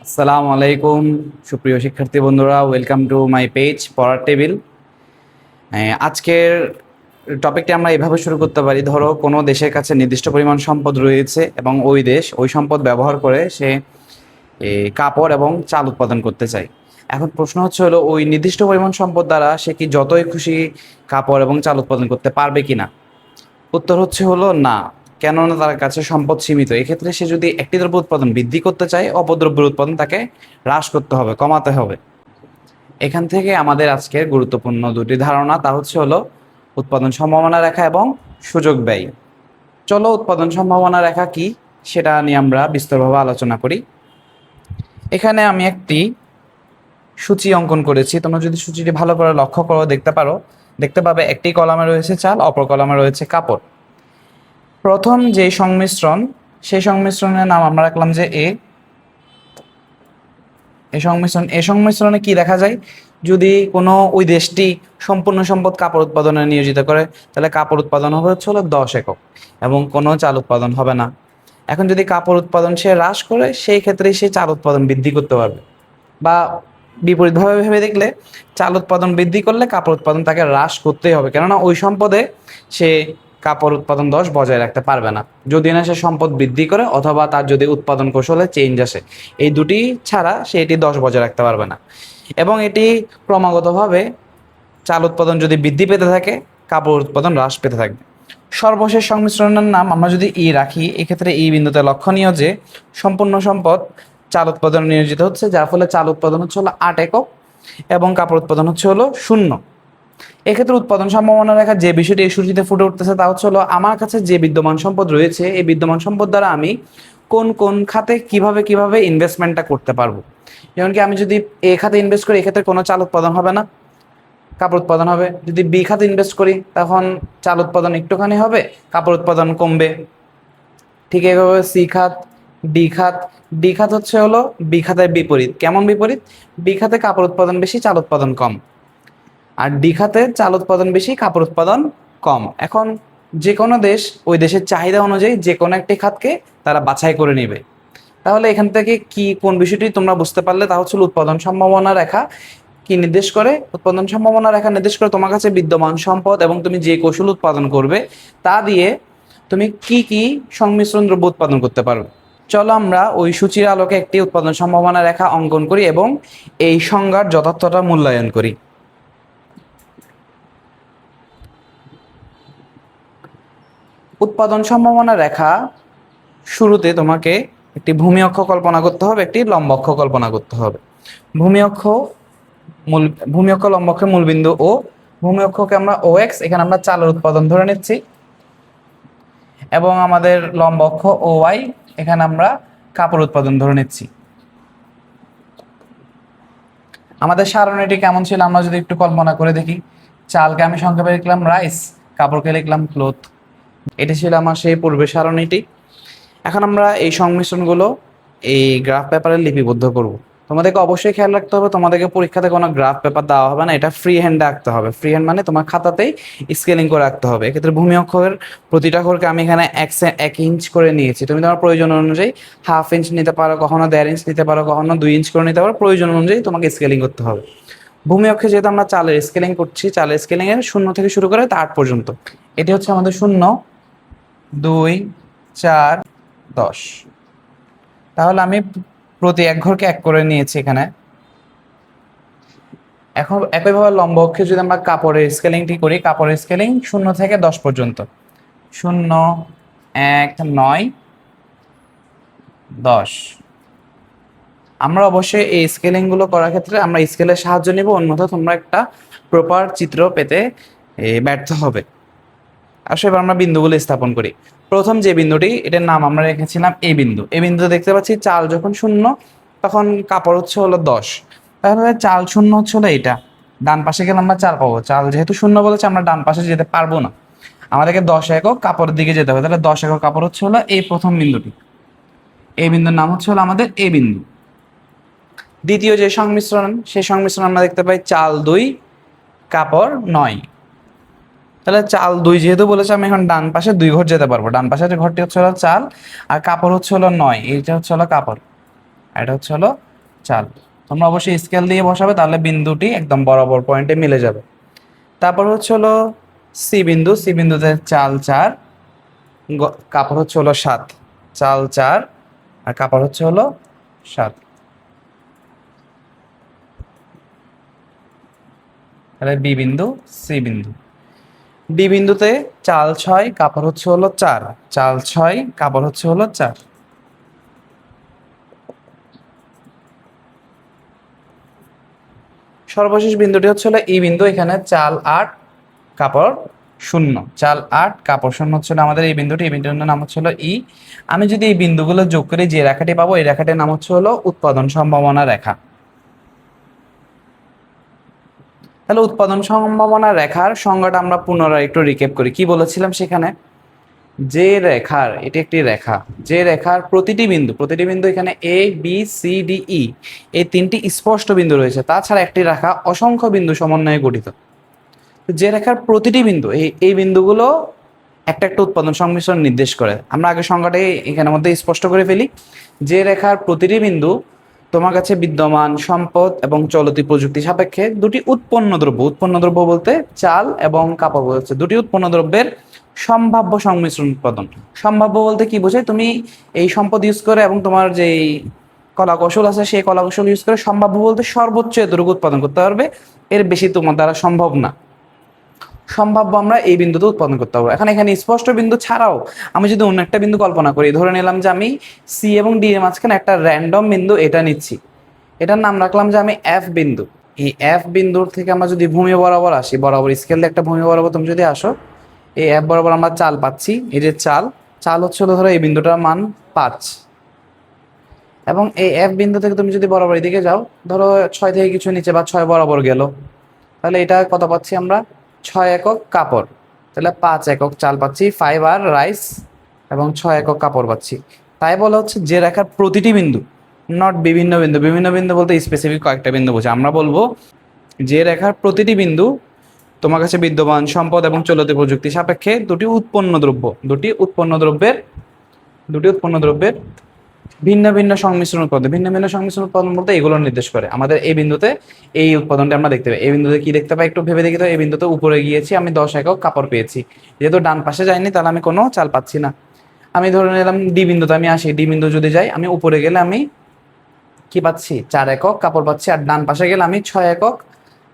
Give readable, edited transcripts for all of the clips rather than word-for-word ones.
আসসালামু আলাইকুম সুপ্রিয় শিক্ষার্থী বন্ধুরা, ওয়েলকাম টু মাই পেজ পড়ার টেবিল। আজকের টপিকটি আমরা এভাবে শুরু করতে পারি। ধরো কোনো দেশের কাছে নির্দিষ্ট পরিমাণ সম্পদ রয়েছে এবং ওই দেশ ওই সম্পদ ব্যবহার করে সে কাপড় এবং চাল উৎপাদন করতে চায়। এখন প্রশ্ন হলো ওই নির্দিষ্ট পরিমাণ সম্পদ দ্বারা সে কি যতই খুশি কাপড় এবং চাল উৎপাদন করতে পারবে কিনা? উত্তর হলো না, কেননা তার কাছে সম্পদ সীমিত। এক্ষেত্রে সে যদি একটি দ্রব্য উৎপাদন বৃদ্ধি করতে চায়, অপর দ্রব্যের উৎপাদন তাকে হ্রাস করতে হবে, কমাতে হবে। এখান থেকে আমাদের আজকের গুরুত্বপূর্ণ দুটি ধারণা, তা হলো উৎপাদন সম্ভাবনা রেখা এবং সুযোগ ব্যয়। চলো উৎপাদন সম্ভাবনা রেখা কি সেটা নিয়ে আমরা বিস্তরভাবে আলোচনা করি। এখানে আমি একটি সূচি অঙ্কন করেছি। তোমরা যদি সূচিটি ভালো করে লক্ষ্য করো দেখতে পাবে একটি কলামে রয়েছে চাল, অপর কলামে রয়েছে কাপড়। প্রথম যে সংমিশ্রণ, সেই সংমিশ্রণের নাম আমরা রাখলাম যে এ সংমিশ্রণে কি দেখা যায়, যদি কোনো ওই দেশটি সম্পূর্ণ সম্পদ কাপড় উৎপাদনে নিয়োজিত করে, তাহলে কাপড় উৎপাদন হবে 10 একক এবং কোনো চাল উৎপাদন হবে না। এখন যদি কাপড় উৎপাদন সে হ্রাস করে, সেই ক্ষেত্রে সে চাল উৎপাদন বৃদ্ধি করতে পারবে। বা বিপরীতভাবে ভেবে দেখলে, চাল উৎপাদন বৃদ্ধি করলে কাপড় উৎপাদন তাকে হ্রাস করতেই হবে, কেননা ওই সম্পদে সে কাপড় উৎপাদন 10 বজায় রাখতে পারবে না, যদি না সে সম্পদ বৃদ্ধি করে অথবা তার যদি উৎপাদন কৌশলে চেঞ্জ আসে। এই দুটি ছাড়া সে এটি 10 বজায় রাখতে পারবে না। এবং এটি ক্রমাগতভাবে চাল উৎপাদন যদি বৃদ্ধি পেতে থাকে, কাপড় উৎপাদন হ্রাস পেতে থাকবে। সর্বশেষ সংমিশ্রণের নাম আমরা যদি রাখি, এক্ষেত্রে বিন্দুতে লক্ষণীয় যে সম্পূর্ণ সম্পদ চাল উৎপাদন নিয়োজিত হচ্ছে, যার ফলে চাল উৎপাদন হলো 8 একক এবং কাপড় উৎপাদন হলো 0। এক্ষেত্রে উৎপাদন সম্ভাবনা রেখা যে বিষয়টি এই সূচিতে ফুটে উঠতেছে, তা হলো আমার কাছে যে বিদ্যমান সম্পদ রয়েছে, এই বিদ্যমান সম্পদ দ্বারা আমি কোন কোন খাতে কিভাবে ইনভেস্টমেন্টটা করতে পারবো। যেমন কি আমি যদি এ খাতে ইনভেস্ট করি, এক্ষেত্রে কোনো চাল উৎপাদন হবে না, কাপড় উৎপাদন হবে। যদি বি খাতে ইনভেস্ট করি, তখন চাল উৎপাদন একটুখানি হবে, কাপড় উৎপাদন কমবে। ঠিক এইভাবে সি খাত, ডি খাত। ডি খাত হলো বি খাতের বিপরীত। কেমন বিপরীত? বি খাতে কাপড় উৎপাদন বেশি, চাল উৎপাদন কম। আর ডি খাতে চাল উৎপাদন বেশি, কাপড় উৎপাদন কম। এখন যে কোনো দেশ ওই দেশের চাহিদা অনুযায়ী যে কোনো একটি খাতকে তারা বাছাই করে নেবে। তাহলে এখান থেকে কি কোন বিষয়টি তোমরা বুঝতে পারলে, তা হচ্ছে উৎপাদন সম্ভাবনা রেখা কি নির্দেশ করে? উৎপাদন সম্ভাবনা রেখা নির্দেশ করে তোমার কাছে বিদ্যমান সম্পদ এবং তুমি যে কৌশল উৎপাদন করবে তা দিয়ে তুমি কি সংমিশ্রণ দ্রব্য উৎপাদন করতে পারো। চলো আমরা ওই সূচির আলোকে একটি উৎপাদন সম্ভাবনা রেখা অঙ্কন করি এবং এই সংজ্ঞার যথার্থতা মূল্যায়ন করি। উৎপাদন সম্ভাবনা রেখা শুরুতে তোমাকে একটি ভূমি অক্ষ কল্পনা করতে হবে, একটি লম্ব অক্ষ কল্পনা করতে হবে। ভূমি অক্ষ লম্ব অক্ষের মূলবিন্দু ও, ভূমি অক্ষকে আমরা OX, এখানে আমরা চালের উৎপাদন ধরে নিচ্ছি, এবং আমাদের লম্ব অক্ষ OY, এখানে আমরা কাপড় উৎপাদন ধরে নিচ্ছি। আমাদের সারণীটি কেমন ছিল আমরা যদি একটু কল্পনা করে দেখি। চালকে আমি সংক্ষেপে লিখলাম রাইস, কাপড়কে লিখলাম ক্লথ। এটি ছিল আমার সেই পূর্বের সারণীটি। এখন আমরা এই সংমিশ্রণগুলো এই গ্রাফ পেপারে লিপিবদ্ধ করব। তোমাদেরকে অবশ্যই খেয়াল রাখতে হবে, তোমাদেরকে পরীক্ষাতে কোনো গ্রাফ পেপার দেওয়া হবে না, এটা ফ্রি হ্যান্ডে আঁকতে হবে। ফ্রি হ্যান্ড মানে তোমার খাতাতেই স্কেলিং করে আঁকতে হবে। এক্ষেত্রে ভূমি অক্ষের প্রতিটা অক্ষরকে আমি এখানে 1 ইঞ্চ করে নিয়েছি। তুমি তোমার প্রয়োজন অনুযায়ী 1/2 ইঞ্চ নিতে পারো, কখনো 1.5 ইঞ্চ নিতে পারো, কখনো 2 ইঞ্চ করে নিতে পারো। প্রয়োজন অনুযায়ী তোমাকে স্কেলিং করতে হবে। ভূমি অক্ষে যেহেতু আমরা চালের স্কেলিং করছি, চালের স্কেলিং এর 0 থেকে শুরু করে 8 পর্যন্ত। এটি হচ্ছে আমাদের 0, 2, 4, 10। তাহলে আমি প্রতি এক ঘরকে 1 করে নিয়েছি এখানে। এখন একইভাবে লম্ব অক্ষে যদি আমরা কাপড়ের স্কেলিংটি করি, কাপড়ের স্কেলিং 0 থেকে 10 পর্যন্ত। 0, 1, 9, 10। আমরা অবশ্যই এই স্কেলিং গুলো করার ক্ষেত্রে আমরা স্কেলের সাহায্য নিব, অন্যথা তোমরা একটা প্রপার চিত্র পেতে ব্যর্থ হবে। আসলে এবার আমরা বিন্দুগুলো স্থাপন করি। প্রথম যে বিন্দুটি, এটার নাম আমরা রেখেছিলাম এই বিন্দু। এই বিন্দুতে দেখতে পাচ্ছি চাল যখন 0, তখন কাপড় হলো 10। তাহলে চাল 0 হলো এইটা। ডান পাশে গেলে আমরা 4 পাবো। চাল যেহেতু 0 বলেছে, আমরা ডান পাশে যেতে পারবো না, আমাদেরকে 10 একক কাপড়ের দিকে যেতে হবে। তাহলে 10 একক কাপড় হলো এই প্রথম বিন্দুটি। এই বিন্দুর নাম হলো আমাদের এই বিন্দু। দ্বিতীয় যে সংমিশ্রণ, সেই সংমিশ্রণ আমরা দেখতে পাই চাল 2, কাপড় 9। তাহলে চাল 2 যেহেতু বলেছে, আমি এখন ডান পাশে 2 ঘর যেতে পারবো। ডান পাশের ঘরটি হলো চাল, আর কাপড় হলো 9। এইটা হলো কাপড়, আর এটা হলো চাল। তোমরা অবশ্যই স্কেল দিয়ে বসাবে, তাহলে বিন্দুটি একদম বরাবর পয়েন্টে মিলে যাবে। তারপর হচ্ছে হলো সি বিন্দু, সি বিন্দুতে চাল 4, কাপড় হচ্ছে হলো 7। চাল 4 আর কাপড় হচ্ছে হলো 7। তাহলে বি বিন্দু, সি বিন্দু। ডি বিন্দুতে চাল 6, কাপড় হচ্ছে হলো 4। চাল 6, কাপড় হচ্ছে হলো 4। সর্বশেষ বিন্দুটি হচ্ছে হলো ই বিন্দু, এখানে চাল 8, কাপড় 0। চাল 8, কাপড় 0 হচ্ছে আমাদের এই বিন্দুটি, এই বিন্দুর নাম হচ্ছে হলো ই। আমি যদি এই বিন্দুগুলো যোগ করি, যে রেখাটি পাবো এই রেখাটির নাম হচ্ছে হলো উৎপাদন সম্ভাবনা রেখা। তাহলে উৎপাদন সম্ভাবনা রেখার সংজ্ঞাটা আমরা পুনরায় একটু রিক্যাপ করি। কি বলেছিলাম সেখানে? যে রেখার, এটি একটি রেখা, যে রেখার প্রতিটি বিন্দু এখানে A B C D E, এই 3টি স্পষ্ট বিন্দু রয়েছে, তাছাড়া একটি রেখা অসংখ্য বিন্দু সমন্বয়ে গঠিত। যে রেখার প্রতিটি বিন্দু, এই বিন্দুগুলো একটা একটা উৎপাদন সংমিশ্রণ নির্দেশ করে। আমরা আগে সংজ্ঞাটাই এখানের মধ্যে স্পষ্ট করে ফেলি। যে রেখার প্রতিটি বিন্দু তোমার কাছে বিদ্যমান সম্পদ এবং চলতি প্রযুক্তি সাপেক্ষে দুটি উৎপন্ন দ্রব্য বলতে চাল এবং কাপড় বলছে, দুটি উৎপন্ন দ্রব্যের সম্ভাব্য সংমিশ্রণ উৎপাদন। সম্ভাব্য বলতে কি বোঝায়? তুমি এই সম্পদ ইউজ করে এবং তোমার যে কলা কৌশল আছে সেই কলা কৌশল ইউজ করে সম্ভাব্য বলতে সর্বোচ্চ এতটুকু উৎপাদন করতে পারবে, এর বেশি তোমার দ্বারা সম্ভব না। সম্ভাব্য আমরা এই বিন্দুতে উৎপাদন করতে পারবো। এখানে স্পষ্ট বিন্দু ছাড়াও আমি যদি অন্য একটা বিন্দু কল্পনা করি, ধরে নিলাম যে আমি সি এবং ডি এর মাঝখানে একটা র্যান্ডম বিন্দু এটা নিচ্ছি, এটার নাম রাখলাম যে আমি এফ বিন্দু। এই এফ বিন্দুর থেকে আমরা যদি ভূমি বরাবর আসি, বরাবর স্কেল দিয়ে একটা ভূমি বরাবর তুমি যদি আসো, এই এফ বরাবর আমরা চাল পাচ্ছি। এই যে চাল হচ্ছে ধরো এই বিন্দুটার মান 5, এবং এই এফ বিন্দু থেকে তুমি যদি বরাবর এদিকে যাও, ধরো 6 থেকে কিছু নিচে বা 6 বরাবর গেল, তাহলে এটা কত পাচ্ছি আমরা? 6 একক কাপড়। তাহলে 5 একক চাল পাচ্ছি, 5 আর রাইস, এবং 6 একক কাপড় পাচ্ছি। তাই বলা হচ্ছে যে রেখার প্রতিটি বিন্দু, নট বিভিন্ন বিন্দু, বিভিন্ন বিন্দু বলতে স্পেসিফিক কয়েকটা বিন্দু বোঝে। আমরা বলবো যে রেখার প্রতিটি বিন্দু তোমার কাছে বিদ্যমান সম্পদ এবং চলতি প্রযুক্তি সাপেক্ষে দুটি উৎপন্ন দ্রব্যের ভিন্ন ভিন্ন সংমিশ্রণ উৎপাদন। ভিন্ন ভিন্ন সংমিশ্রণ উৎপাদন বলতে এগুলো নির্দেশ করে। আমাদের এই বিন্দুতে এই উৎপাদনটা আমরা দেখতে পাই। এই বিন্দুতে কি দেখতে পাই একটু ভেবে দেখি তো। এই বিন্দুতে উপরে গিয়েছি, আমি 10 একক কাপড় পেয়েছি। যেহেতু ডান পাশে যাইনি, তাহলে আমি কোনো চাল পাচ্ছি না। আমি ধরে নিলাম ডি বিন্দুতে আমি আসি, ডি বিন্দু যদি যাই, আমি উপরে গেলে আমি কি পাচ্ছি? 4 একক কাপড় পাচ্ছি, আর ডান পাশে গেলে আমি 6 একক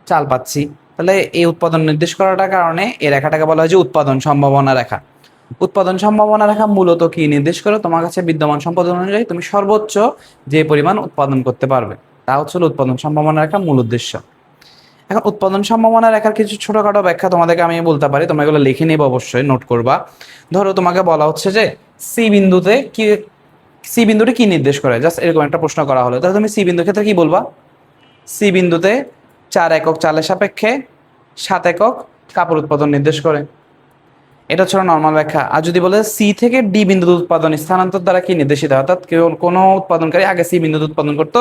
চাল পাচ্ছি। তাহলে এই উৎপাদন নির্দেশ করাটার কারণে এই রেখাটাকে বলা হয় যে উৎপাদন সম্ভাবনা রেখা। উৎপাদন সম্ভাবনা রেখা মূলত কি নির্দেশ করে? তোমার কাছে বিদ্যমান সম্পদ অনুযায়ী তুমি সর্বোচ্চ যে পরিমাণ উৎপাদন করতে পারবে, তা হচ্ছে উৎপাদন সম্ভাবনা রেখা মূল উদ্দেশ্য। এখন উৎপাদন সম্ভাবনা রেখার কিছু ছোটখাটো ব্যাখ্যা তোমাদেরকে আমি বলতে পারি, তোমরা এগুলো লিখে নেবে, অবশ্যই নোট করবা। ধরো তোমাকে বলা হচ্ছে যে সি বিন্দুটি কি নির্দেশ করে, জাস্ট এরকম একটা প্রশ্ন করা হলো, তাহলে তুমি সি বিন্দুর ক্ষেত্রে কি বলবা? সি বিন্দুতে 4 একক চালের সাপেক্ষে 7 একক কাপড় উৎপাদন নির্দেশ করে। এটা হচ্ছে নর্মাল ব্যাখ্যা। আর যদি বলে সি থেকে ডি বিন্দুতে উৎপাদন স্থানান্তর দ্বারা কি নির্দেশিত, অর্থাৎ কেবল কোনো উৎপাদনকারী আগে সি বিন্দুতে উৎপাদন করতো,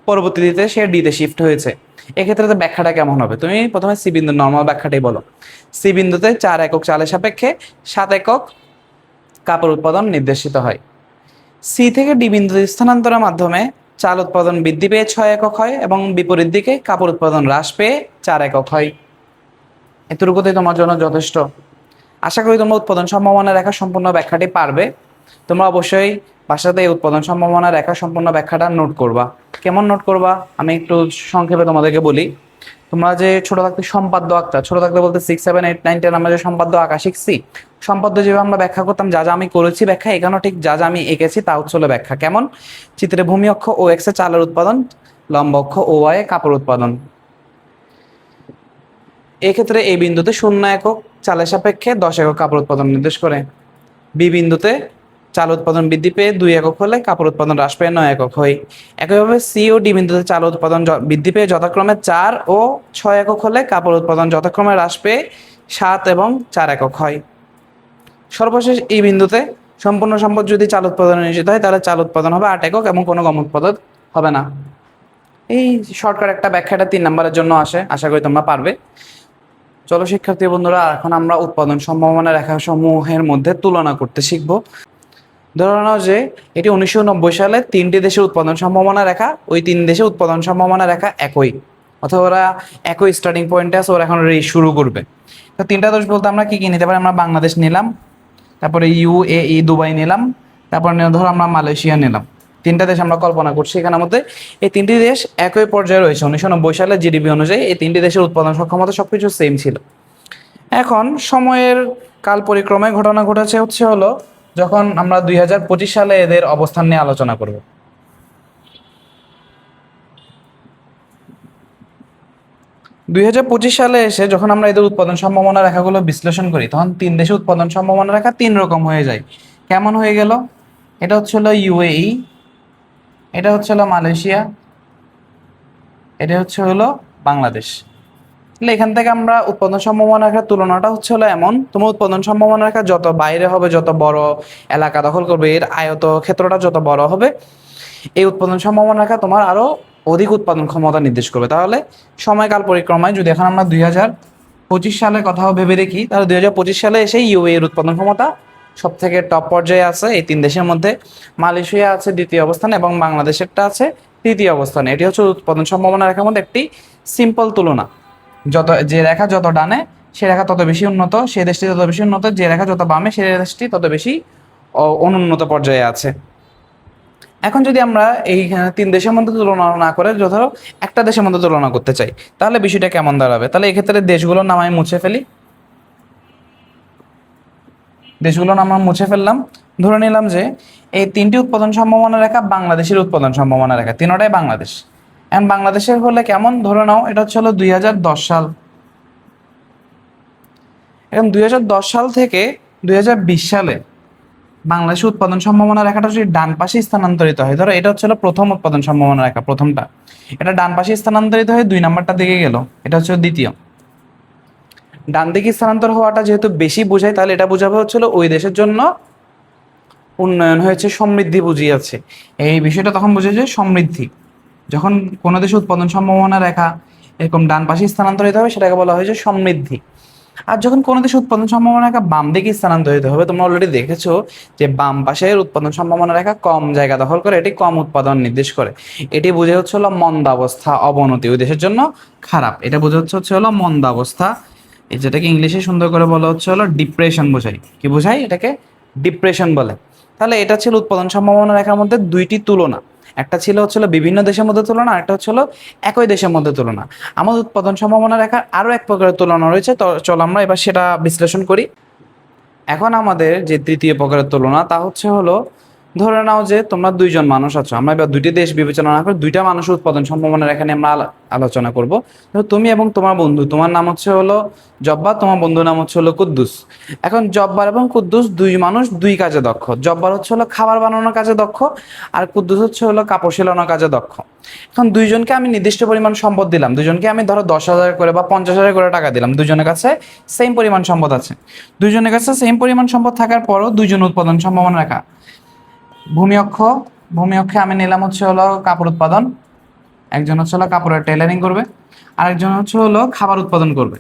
পরবর্তীতে সে ডিতে শিফট হয়েছে, এক্ষেত্রে তো ব্যাখ্যাটা কেমন হবে? তুমি প্রথমে সি বিন্দুর নর্মাল ব্যাখ্যাটাই বলো। সি বিন্দুতে 4 একক চালের সাপেক্ষে 7 একক কাপড় উৎপাদন নির্দেশিত হয়। সি থেকে ডি বিন্দুতে স্থানান্তরের মাধ্যমে চাল উৎপাদন বৃদ্ধি পেয়ে 6 একক হয়, এবং বিপরীত দিকে কাপড় উৎপাদন হ্রাস পেয়ে 4 একক হয়। এতটুকুতেই তোমার জন্য যথেষ্ট। আশা করি তোমরা উৎপাদন সম্ভাবনা রেখা সম্পূর্ণ ব্যাখ্যাটি পারবে। তোমরা অবশ্যই বাসাতে এই উৎপাদন সম্ভাবনা রেখা সম্পূর্ণ ব্যাখ্যাটা নোট করবা। কেমন নোট করবা আমি একটু সংক্ষেপে তোমাদেরকে বলি। তোমরা যে ছোট থাকতে সম্পাদ্য আঁকতা, ছোট থাকতে বলতে 6, 7, 8, 9, 10 আমরা যে সম্পাদ্য আঁকা শিখছি, সম্পাদ্য যেভাবে আমরা ব্যাখ্যা করতাম, যা যা আমি করেছি ব্যাখ্যা, এখানেও ঠিক যা যা আমি এঁকেছি তা হচ্ছে ব্যাখ্যা। কেমন? চিত্রে ভূমি অক্ষ ও এক্স এ চালের উৎপাদন, লম্ব অক্ষ ও ওয়াই এ কাপড় উৎপাদন। এক্ষেত্রে এই বিন্দুতে 0 একক চালের সাপেক্ষে 10 একক কাপড় উৎপাদন নির্দেশ করে। বি বিন্দুতে চাল উৎপাদন বৃদ্ধি পেয়ে 2 একক হলে কাপড় উৎপাদন হ্রাস পেয়ে 9 একক হয়। একইভাবে সি ও ডি বিন্দুতে চাল উৎপাদন বৃদ্ধি পেয়ে যথাক্রমে 4 ও 6 একক হলে কাপড় উৎপাদন যথাক্রমে হ্রাস পেয়ে 7 এবং 4 একক হয়। সর্বশেষ এই বিন্দুতে সম্পূর্ণ সম্পদ যদি চাল উৎপাদনে নিয়োজিত হয়, তাহলে চাল উৎপাদন হবে 8 একক এবং কোনো গম উৎপাদন হবে না। এই শর্টকাট একটা ব্যাখ্যাটা 3 নম্বরের জন্য আসে, আশা করি তোমরা পারবে। চলো শিক্ষার্থী বন্ধুরা, এখন আমরা উৎপাদন সম্ভাবনা রেখা সমূহের মধ্যে তুলনা করতে শিখব। ধরে নাও যে এটি 1990 সালে তিনটি দেশের উৎপাদন সম্ভাবনা রেখা, ওই তিন দেশের উৎপাদন সম্ভাবনা রেখা একই, অথবা ওরা একই স্টার্টিং পয়েন্টে আছে, ওরা এখন শুরু করবে। তো তিনটা দেশ বলতে আমরা কি কি নিতে পারি? আমরা বাংলাদেশ নিলাম, তারপরে UAE দুবাই নিলাম, তারপর ধরো আমরা মালয়েশিয়া নিলাম। তিনটা দেশ আমরা কল্পনা করছি এখানের মধ্যে। এই তিনটি দেশ একই পর্যায়ে রয়েছে। 1990 সালে জিডিপি অনুযায়ী এই তিনটি দেশের উৎপাদন সক্ষমতা সবকিছু সেম ছিল। এখন সময়ের কাল পরিক্রমায় ঘটনা ঘটেছে হলো যখন আমরা 2025 সালে এদের অবস্থান নিয়ে আলোচনা করব। 2025 সালে এসে যখন আমরা এদের উৎপাদন সম্ভাবনা রেখাগুলো বিশ্লেষণ করি, তখন তিন দেশে উৎপাদন সম্ভাবনা রেখা তিন রকম হয়ে যায়। কেমন হয়ে গেল? এটা হলো UAE, এটা হলো মালয়েশিয়া, এটা হলো বাংলাদেশ। তাহলে এখান থেকে আমরা উৎপাদন সম্ভাবনা রেখার তুলনাটা হলো এমন, তোমার উৎপাদন সম্ভাবনা রেখা যত বাইরে হবে, যত বড় এলাকা দখল করবে, এর আয়ত ক্ষেত্রটা যত বড় হবে, এই উৎপাদন সম্ভাবনা রেখা তোমার আরো অধিক উৎপাদন ক্ষমতা নির্দেশ করবে। তাহলে সময়কাল পরিক্রমায় যদি এখন আমরা 2025 সালের কথাও ভেবে দেখি, তাহলে 2025 সালে এসে UAE এর উৎপাদন ক্ষমতা সব থেকে টপ পর্যায়ে আছে এই তিন দেশের মধ্যে। মালয়েশিয়া আছে দ্বিতীয় অবস্থানে এবং বাংলাদেশেরটা আছে তৃতীয় অবস্থানে। এটি হচ্ছে উৎপাদন সম্ভাবনা রেখার মধ্যে একটি সিম্পল তুলনা। যে রেখা যত ডানে সে রেখা তত বেশি উন্নত, সে দেশটি তত বেশি উন্নত, যে রেখা যত বামে সে দেশটি তত বেশি অনুন্নত পর্যায়ে আছে। এখন যদি আমরা এই তিন দেশের মধ্যে তুলনা না করে ধরো একটা দেশের মধ্যে তুলনা করতে চাই, তাহলে বিষয়টা কেমন দাঁড়াবে? তাহলে এক্ষেত্রে দেশগুলোর নাম আমি মুছে ফেলি। দেশগুলোর নাম আমরা মুছে ফেললাম। ধরে নিলাম যে এই তিনটি উৎপাদন সম্ভাবনা রেখা বাংলাদেশের উৎপাদন সম্ভাবনা রেখা, তিনটাই বাংলাদেশ। এখন বাংলাদেশের হলে কেমন? ধরে নাও এটা হলো 2010 সাল। এখন 2010 সাল থেকে 2020 সালে বাংলাদেশের উৎপাদন সম্ভাবনা রেখাটা যদি ডান পাশে স্থানান্তরিত হয়, ধরো এটা হলো প্রথম উৎপাদন সম্ভাবনা রেখা, প্রথমটা, এটা ডান পাশে স্থানান্তরিত হয়ে 2 নাম্বারটা দিকে গেল, এটা হচ্ছে দ্বিতীয়। ডান দিকে স্থানান্তর হওয়াটা যেহেতু বেশি বোঝায়, তাহলে এটা বোঝাবে হচ্ছিল ওই দেশের জন্য উন্নয়ন হয়েছে, সমৃদ্ধি বুঝিয়েছে। এই বিষয়টা তখন বোঝা যায় সমৃদ্ধি। যখন কোনো দেশে উৎপাদন সম্ভাবনা রেখা এরকম ডান পাশে স্থানান্তরিত হবে, সেটাকে বলা হয়েছে সমৃদ্ধি। আর যখন কোনো দেশে উৎপাদন সম্ভাবনা রেখা বাম দিকে স্থানান্তরিত হবে, তোমরা অলরেডি দেখেছো যে বাম পাশের উৎপাদন সম্ভাবনা রেখা কম জায়গা দখল করে, এটি কম উৎপাদন নির্দেশ করে। এটি বুঝে হলো মন্দাবস্থা, অবনতি, ওই দেশের জন্য খারাপ। এটা বুঝে হলো মন্দাবস্থা, যেটাকে ইংলিশে সুন্দর করে বলা হলো ডিপ্রেশন বোঝায়। কি বোঝায়? এটাকে ডিপ্রেশন বলে। তাহলে এটা ছিল উৎপাদন সম্ভাবনা রেখার মধ্যে দুইটি তুলনা। একটা ছিল বিভিন্ন দেশের মধ্যে তুলনা, একটা হলো একই দেশের মধ্যে তুলনা। আমাদের উৎপাদন সম্ভাবনা রেখার আরো এক প্রকারের তুলনা রয়েছে, তো চলো আমরা এবার সেটা বিশ্লেষণ করি। এখন আমাদের যে তৃতীয় প্রকারের তুলনা, তা হলো ধরে নাও যে তোমরা দুইজন মানুষ আছো। আমরা এবার দুইটি দেশ বিবেচনা না করে দুইটা মানুষের উৎপাদন সম্ভাবনা রেখা নিয়ে আমরা আলোচনা করব। তুমি এবং তোমার বন্ধু, তোমার নাম হলো জব্বার, তোমার বন্ধুর নাম হলো কুদ্দুস। এখন জব্বার এবং কুদ্দুস দুই মানুষ দুই কাজে দক্ষ। জব্বার হলো খাবার বানানোর কাজে দক্ষ, আর কুদ্দুস হলো কাপড় সেলানোর কাজে দক্ষ। এখন দুইজনকে আমি নির্দিষ্ট পরিমাণ সম্পদ দিলাম, দুজনকে আমি ধরো 10,000 করে বা 50,000 করে টাকা দিলাম। দুজনের কাছে সেম পরিমাণ সম্পদ আছে। দুইজনের কাছে সেম পরিমাণ সম্পদ থাকার পরও দুইজন উৎপাদন সম্ভাবনা রেখা। ভূমি অক্ষে আমি নিলাম হলো কাপড় উৎপাদন, একজন হলো কাপড়ের টেলারিং করবে, আরেকজন হলো খাবার উৎপাদন করবে।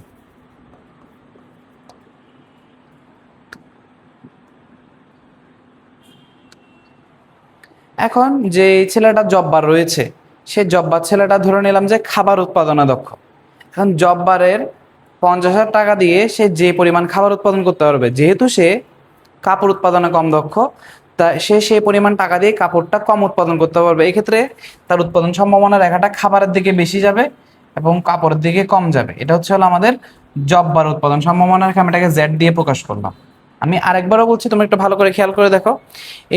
এখন যে ছেলেটা জব্বার রয়েছে, সে জব্বার ছেলেটা ধরে নিলাম যে খাবার উৎপাদনে দক্ষ। এখন জব্বারের 50,000 টাকা দিয়ে সে যে পরিমাণ খাবার উৎপাদন করতে পারবে, যেহেতু সে কাপড় উৎপাদনে কম দক্ষ, তা সে সেই পরিমাণ টাকা দিয়ে কাপড়টা কম উৎপাদন করতে পারবে। এক্ষেত্রে তার উৎপাদন সম্ভাবনা রেখাটা খাবারের দিকে বেশি যাবে এবং কাপড়ের দিকে কম যাবে। এটা হলো আমাদের জব্বার উৎপাদন সম্ভাবনা রেখা। আমি এটাকে জেড দিয়ে প্রকাশ করলাম। আমি আরেকবারও বলছি, তুমি একটু ভালো করে খেয়াল করে দেখো।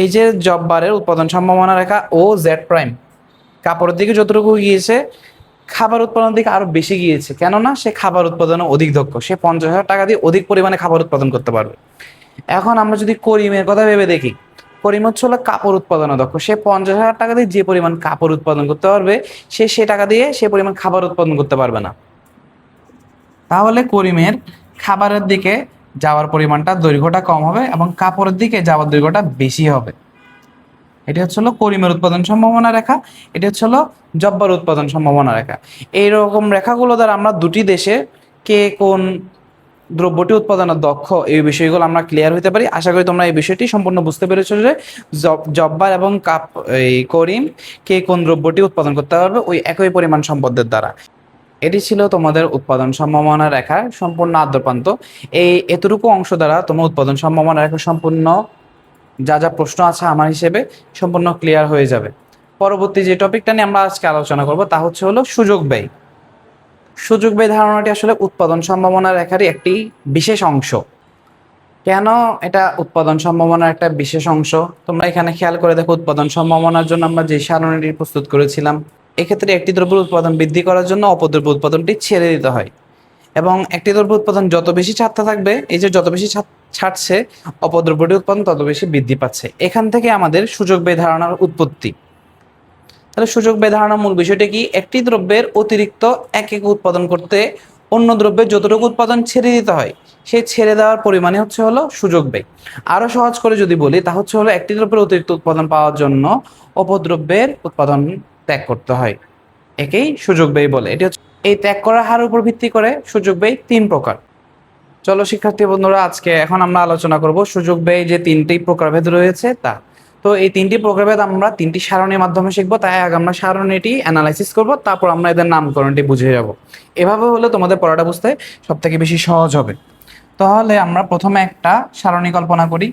এই যে জব্বারের উৎপাদন সম্ভাবনা রেখা ও জেড প্রাইম, কাপড়ের দিকে যতটুকু গিয়েছে, খাবার উৎপাদনের দিকে আরো বেশি গিয়েছে, কেননা সে খাবার উৎপাদনে অধিক দক্ষ। সে 50,000 টাকা দিয়ে অধিক পরিমাণে খাবার উৎপাদন করতে পারবে। এখন আমরা যদি করিমের কথা ভেবে দেখি, করিম হলো কাপড় উৎপাদনে দক্ষ। সে 50,000 টাকা দিয়ে যে পরিমাণ কাপড় উৎপাদন করতে পারবে, সে টাকা দিয়ে সে পরিমাণ খাবার উৎপাদন করতে পারবে না। তাহলে করিমের খাবারের দিকে যাওয়ার পরিমাণটা, দৈর্ঘ্যটা কম হবে এবং কাপড়ের দিকে যাওয়ার দৈর্ঘ্যটা বেশি হবে। এটি হলো করিমের উৎপাদন সম্ভাবনা রেখা, এটি হলো জব্বার উৎপাদন সম্ভাবনা রেখা। এইরকম রেখাগুলো দ্বারা আমরা দুটি দেশে কে কোন দ্রব্যটি উৎপাদনের দক্ষ, এই বিষয়গুলো আমরা ক্লিয়ার হতে পারি। আশা করি তোমরা এই বিষয়টি সম্পূর্ণ বুঝতে পেরেছো যে জব্বার এবং করিম কে কোন দ্রব্যটি উৎপাদন করতে পারবে ওই একই পরিমাণ সম্পদের দ্বারা। এটি ছিল তোমাদের উৎপাদন সম্ভাবনা রেখার সম্পূর্ণ আদ্যপ্রান্ত। এতটুকু অংশ দ্বারা তোমার উৎপাদন সম্ভাবনা রেখা সম্পূর্ণ যা যা প্রশ্ন আছে আমার হিসেবে সম্পূর্ণ ক্লিয়ার হয়ে যাবে। পরবর্তী যে টপিকটা নিয়ে আমরা আজকে আলোচনা করব তা হলো সুযোগ ব্যয়। সুযোগ ব্যয় ধারণাটি আসলে উৎপাদন সম্ভাবনা রেখারই একটি বিশেষ অংশ। কেন এটা উৎপাদন সম্ভাবনার একটা বিশেষ অংশ তোমরা এখানে খেয়াল করে দেখো। উৎপাদন সম্ভাবনার জন্য আমরা যে সারণীটি প্রস্তুত করেছিলাম, এক্ষেত্রে একটি দ্রব্যের উৎপাদন বৃদ্ধি করার জন্য অপর দ্রব্য উৎপাদনটি ছেড়ে দিতে হয়, এবং একটি দ্রব্য উৎপাদন যত বেশি ছাড়তে থাকবে, এই যে যত বেশি ছাড়ছে অপর দ্রব্যটির উৎপাদন তত বেশি বৃদ্ধি পাচ্ছে। এখান থেকে আমাদের সুযোগ ব্যয় ধারণার উৎপত্তি। তাহলে সুযোগ ব্যয় ধারণার মূল বিষয়টি কি? একটি দ্রব্যের অতিরিক্ত একক উৎপাদন করতে অন্য দ্রব্যের যতটুকু উৎপাদন ছেড়ে দিতে হয়, সেই ছেড়ে দেওয়ার পরিমাণে হলো সুযোগ ব্যয়। আরো সহজ করে যদি বলি তা হলো একটি দ্রব্যের অতিরিক্ত উৎপাদন পাওয়ার জন্য অপর দ্রব্যের উৎপাদন ত্যাগ করতে হয়, একেই সুযোগ ব্যয় বলে। এটি হচ্ছে এই ত্যাগ করার হারের উপর ভিত্তি করে সুযোগ ব্যয় 3 প্রকার। চলো শিক্ষার্থী বন্ধুরা, এখন আমরা আলোচনা করব সুযোগ ব্যয় যে 3টি প্রকারভেদ রয়েছে তা। তো এই 3টি প্রকারভেদ আমরা 3টি সারণীর মাধ্যমে শিখবো, তাই আগে আমরা সারণীটি অ্যানালাইসিস করব, তারপর আমরা এদের নামকরণটি বুঝে যাব। এভাবে হলে তোমাদের পড়াটা বুঝতে সব থেকে বেশি সহজ হবে। তাহলে আমরা প্রথমে একটা সারণী কল্পনা করি।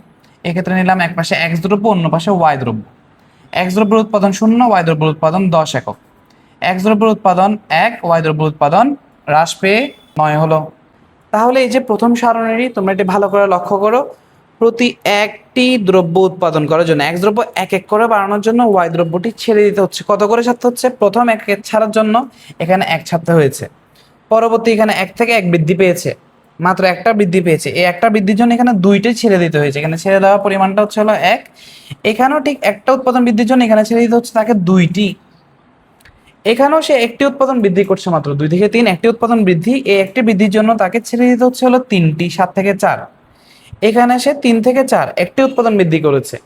এক্ষেত্রে নিলাম এক পাশে এক্স দ্রব্য, অন্য পাশে ওয়াই দ্রব্য। এক্স দ্রব্যের উৎপাদন 0, ওয়াই দ্রব্যের উৎপাদন 10 একক। এক্স দ্রব্যের উৎপাদন 1, ওয়াই দ্রব্যের উৎপাদন হ্রাস পেয়ে 9 হলো। তাহলে এই যে প্রথম সারণীটি তোমরা এটি ভালো করে লক্ষ্য করো। প্রতি একটি দ্রব্য উৎপাদন করার জন্য এক্স দ্রব্য এক এক করে বাড়ানোর জন্য ওয়াই দ্রব্যটি ছেড়ে দিতে হচ্ছে। কত করে ছাড়তে হচ্ছে? প্রথম এক ছাড়ার জন্য এখানে 1 ছাড়তে হয়েছে, পরবর্তী এখানে 1 থেকে 1 বৃদ্ধি পেয়েছে, মাত্র একটা বৃদ্ধি পেয়েছে। এই একটা বৃদ্ধির জন্য এখানে 2টি ছেড়ে দিতে হয়েছে, এখানে ছেড়ে দেওয়ার পরিমাণটা হলো 1। এখানেও ঠিক একটা উৎপাদন বৃদ্ধির জন্য এখানে ছেড়ে দিতে হচ্ছে তাকে 2টি। এখানেও সে একটি উৎপাদন বৃদ্ধি করছে, মাত্র 2 থেকে 3 একটি উৎপাদন বৃদ্ধি। এই একটি বৃদ্ধির জন্য তাকে ছেড়ে দিতে হচ্ছে 3টি, 7 থেকে 4। এখানে সে 3 থেকে 4 একটি উৎপাদন বৃদ্ধি করেছে,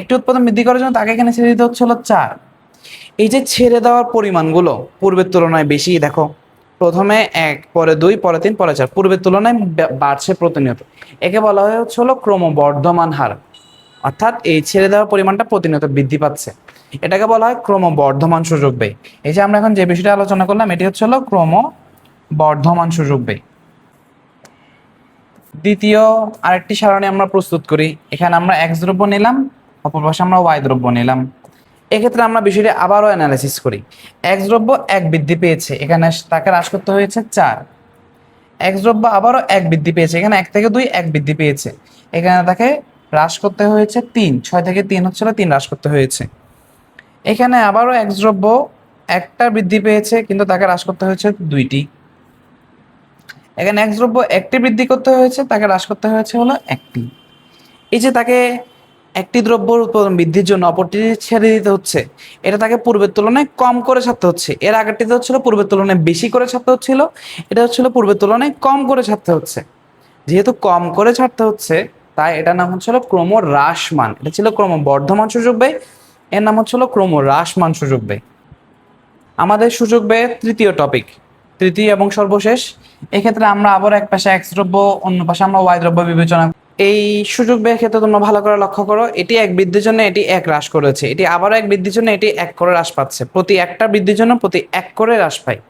একটি উৎপাদন বৃদ্ধি করার জন্য তাকে এখানে ছেড়ে দিতে হচ্ছে 4। এই যে ছেড়ে দেওয়ার পরিমাণগুলো পূর্বের তুলনায় বেশি, দেখো প্রথমে 1, পরে 2, পরে 3, পরে 4, পূর্বের তুলনায় বাড়ছে প্রতিনিয়ত। একে বলা হয় ক্রমবর্ধমান হার, অর্থাৎ এই ছেড়ে দেওয়ার পরিমাণটা প্রতিনিয়ত বৃদ্ধি পাচ্ছে। এটাকে বলা হয় ক্রমবর্ধমান সুযোগ ব্যয়। এই যে আমরা এখন যে বিষয়টা আলোচনা করলাম এটি হলো ক্রমবর্ধমান সুযোগ ব্যয়। দ্বিতীয় আরেকটি সারণী আমরা প্রস্তুত করি। এখানে আমরা এক্স দ্রব্য নিলাম, অপর পাশে আমরা ওয়াই দ্রব্য নিলাম। এক্ষেত্রে আমরা বিষয়টি আবারও অ্যানালাইসিস করি। এক্স দ্রব্য 1 বৃদ্ধি পেয়েছে, এখানে তাকে হ্রাস করতে হয়েছে 4। এক্স দ্রব্য আবারও 1 বৃদ্ধি পেয়েছে, এখানে 1 থেকে 2 1 বৃদ্ধি পেয়েছে, এখানে তাকে হ্রাস করতে হয়েছে 3। 6 থেকে 3 3 হ্রাস করতে হয়েছে। এখানে আবারও এক্স দ্রব্য 1টা বৃদ্ধি পেয়েছে, কিন্তু তাকে হ্রাস করতে হয়েছে 2টি। এখানে এক্স দ্রব্য 1টি বৃদ্ধি করতে হয়েছে, তাকে হ্রাস করতে হয়েছে 1টি। এই যে তাকে একটি দ্রব্যর উৎপাদন বৃদ্ধির জন্য অপরটি ছেড়ে দিতে হচ্ছে, এটা তাকে পূর্বের তুলনায় কম করে ছাড়তে হচ্ছে। এর আগেরটিতে পূর্বের তুলনায় বেশি করে ছাড়তে হচ্ছিল, এটা পূর্বের তুলনায় কম করে ছাড়তে হচ্ছে। যেহেতু কম করে ছাড়তে হচ্ছে তাই এটার নাম ক্রমহ্রাসমান। এটা ছিল ক্রমবর্ধমান সুযোগ ব্যয়, এর নাম ক্রমহ্রাসমান সুযোগ ব্যয়। আমাদের সুযোগ ব্যয়ের তৃতীয় এবং সর্বশেষ। এক্ষেত্রে আমরা আবার এক পাশে এক্স দ্রব্য, অন্য পাশে আমরা ওয়াই দ্রব্য বিবেচনা। এই সুযোগ ব্যয়ের ক্ষেত্রে তোমরা ভালো করে লক্ষ্য করো, এটি 1 বৃদ্ধির জন্য এটি 1 হ্রাস করেছে, এটি আবারও 1 বৃদ্ধির জন্য এটি 1 করে হ্রাস পাচ্ছে, প্রতি একটা বৃদ্ধির জন্য প্রতি 1 করে হ্রাস পায়।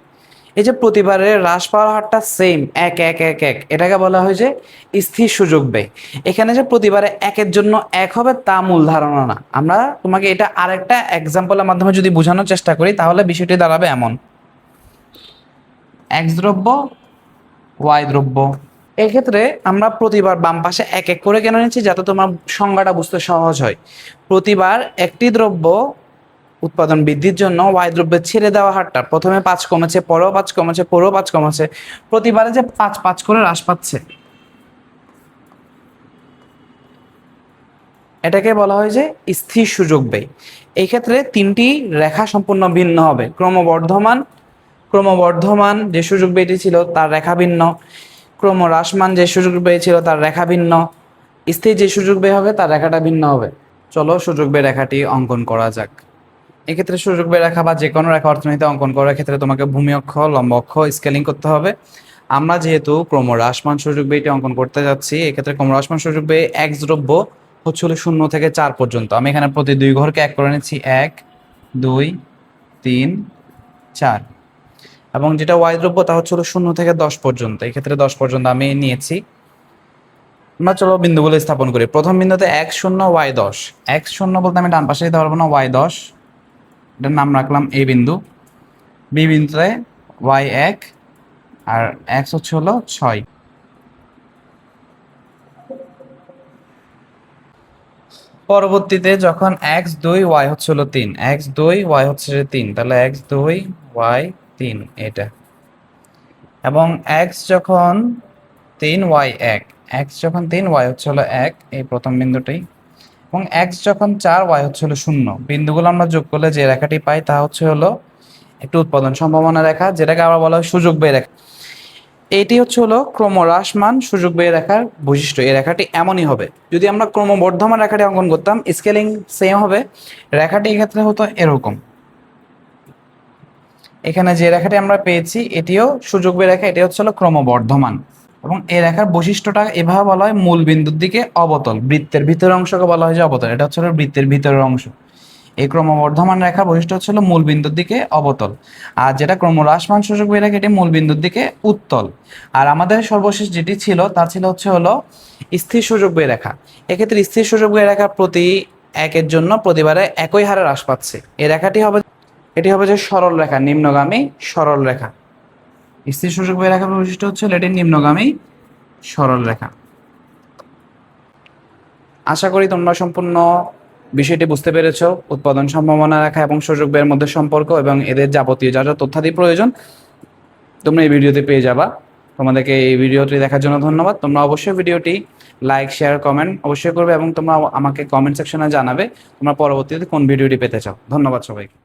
এই যে প্রতিবারের হ্রাস পাওয়ার হারটা সেম 1 1 1 1, এটাকে বলা হয় যে স্থির সুযোগ ব্যয়। এখানে যে প্রতিবারে 1-এর জন্য 1 হবে তা মূল ধারণা না। আমরা তোমাকে এটা আরেকটা এক্সাম্পলের মাধ্যমে যদি বোঝানোর চেষ্টা করি তাহলে বিষয়টি দাঁড়াবে এমন। এক্স দ্রব্য, ওয়াই দ্রব্য। এক্ষেত্রে আমরা প্রতিবার বাম পাশে 1 1 করে কেন নিচ্ছি? যাতে তোমার সংজ্ঞাটা বুঝতে সহজ হয়। প্রতিবার একটি দ্রব্য উৎপাদন বৃদ্ধির জন্য ওয়াই দ্রব্যের ছেড়ে দেওয়া হারটা প্রথমে 5 কমেছে, পরেও 5 কমেছে, পরেও 5 কমেছে, প্রতিবারে যে 5 5 করে হ্রাস পাচ্ছে, এটাকে বলা হয় যে স্থির সুযোগ ব্যয়। এই ক্ষেত্রে 3টি রেখা সম্পূর্ণ ভিন্ন হবে। ক্রমবর্ধমান যে সুযোগ ব্যয়টি ছিল তার রেখা ভিন্ন, ক্রমহ্রাসমান যে সুযোগ ব্যয় ছিল তার রেখা ভিন্ন, স্থির যে সুযোগ ব্যয় হবে তার রেখাটা ভিন্ন হবে। চলো সুযোগ ব্যয় রেখাটি অঙ্কন করা যাক। এক্ষেত্রে সুযোগ ব্যয় রেখা বা যে কোনো রেখা অর্থনীতিতে অঙ্কন করার ক্ষেত্রে তোমাকে ভূমি অক্ষ, লম্ব অক্ষ স্কেলিং করতে হবে। আমরা যেহেতু ক্রমহ্রাসমান সুযোগ ব্যয়টি অঙ্কন করতে যাচ্ছি, এক্ষেত্রে ক্রমহ্রাসমান সুযোগ ব্যয় এক্স দ্রব্য হচ্ছে হলো 0 থেকে 4 পর্যন্ত। আমি এখানে প্রতি দুই ঘরকে এক করে নিচ্ছি, 1 2 3 4, এবং যেটা ওয়াই দ্রব্য তা হচ্ছে হলো 0 থেকে 10 পর্যন্ত। এক্ষেত্রে 10 পর্যন্ত আমি নিয়েছি। আমরা চলো বিন্দুগুলো স্থাপন করি। প্রথম বিন্দুতে x0 y10। x0 বলতে আমি ডান পাশে দিতে পারবো না, y10, এটার নাম রাখলাম এ বিন্দু। বি বিন্দুতে y1 আর x হচ্ছে হলো 6। পরবর্তীতে যখন x2 y হচ্ছে হলো 3, x2 y হচ্ছে 3, তাহলে x2 y 3 এটা, এবং x যখন 3 y 1, x যখন 3 y হচ্ছে হলো 1, এই প্রথম বিন্দুটাই, এবং x যখন 4 y হচ্ছে হলো 0। বিন্দুগুলো আমরা যোগ করলে যে রেখাটি পাই তা হচ্ছে হলো একটি উৎপাদন সম্ভাবনা রেখা, যেটাকে আবার বলা হয় সুযোগ ব্যয় রেখা। এটি হচ্ছে হলো ক্রমহ্রাসমান সুযোগ ব্যয় রেখার বৈশিষ্ট্য। এই রেখাটি এমনই হবে। যদি আমরা ক্রমবর্ধমান রেখাটি অঙ্কন করতাম, স্কেলিং সেম হবে, রেখাটি এক্ষেত্রে হতো এরকম। এখানে যে রেখাটি আমরা পেয়েছি এটিও সুযোগ ব্যয় রেখা, এটি হচ্ছে হলো ক্রমবর্ধমান, এবং এই রেখার বৈশিষ্ট্যটা এভাবে বলা হয় মূল বিন্দুর দিকে অবতল। বৃত্তের ভিতরের অংশকে বলা হয় যে অবতল, এটা হচ্ছে হলো বৃত্তের ভিতরের অংশ। এই ক্রমবর্ধমান রেখার বৈশিষ্ট্য হচ্ছে হলো মূল বিন্দুর দিকে অবতল, আর যেটা ক্রমহ্রাসমান সুযোগ ব্যয় রেখা এটি মূল বিন্দুর দিকে উত্তল। আর আমাদের সর্বশেষ যেটি ছিল তা ছিল হচ্ছে হলো স্থির সুযোগ ব্যয় রেখা। এক্ষেত্রে স্থির সুযোগ ব্যয় রেখা প্রতি একের জন্য প্রতিবারে একই হারে হ্রাস পাচ্ছে। এই রেখাটি হবে, এটি হবে যে সরল রেখা, নিম্নগামী সরল রেখা। স্থির সুযোগ ব্যয় রেখার বৈশিষ্ট্য হচ্ছে এটি নিম্নগামী সরল রেখা। আশা করি তোমরা সম্পূর্ণ বিষয়টি বুঝতে পেরেছো। উৎপাদন সম্ভাবনা রেখা এবং সুযোগ ব্যয়ের মধ্যে সম্পর্ক এবং এদের যাবতীয় যা যা তথ্যাদি প্রয়োজন তোমরা এই ভিডিওতে পেয়ে যাবা। তোমাদেরকে এই ভিডিওটি দেখার জন্য ধন্যবাদ। তোমরা অবশ্যই ভিডিওটি লাইক, শেয়ার, কমেন্ট অবশ্যই করবে, এবং তোমরা আমাকে কমেন্ট সেকশনে জানাবে তোমরা পরবর্তীতে কোন ভিডিওটি পেতে চাও। ধন্যবাদ সবাইকে।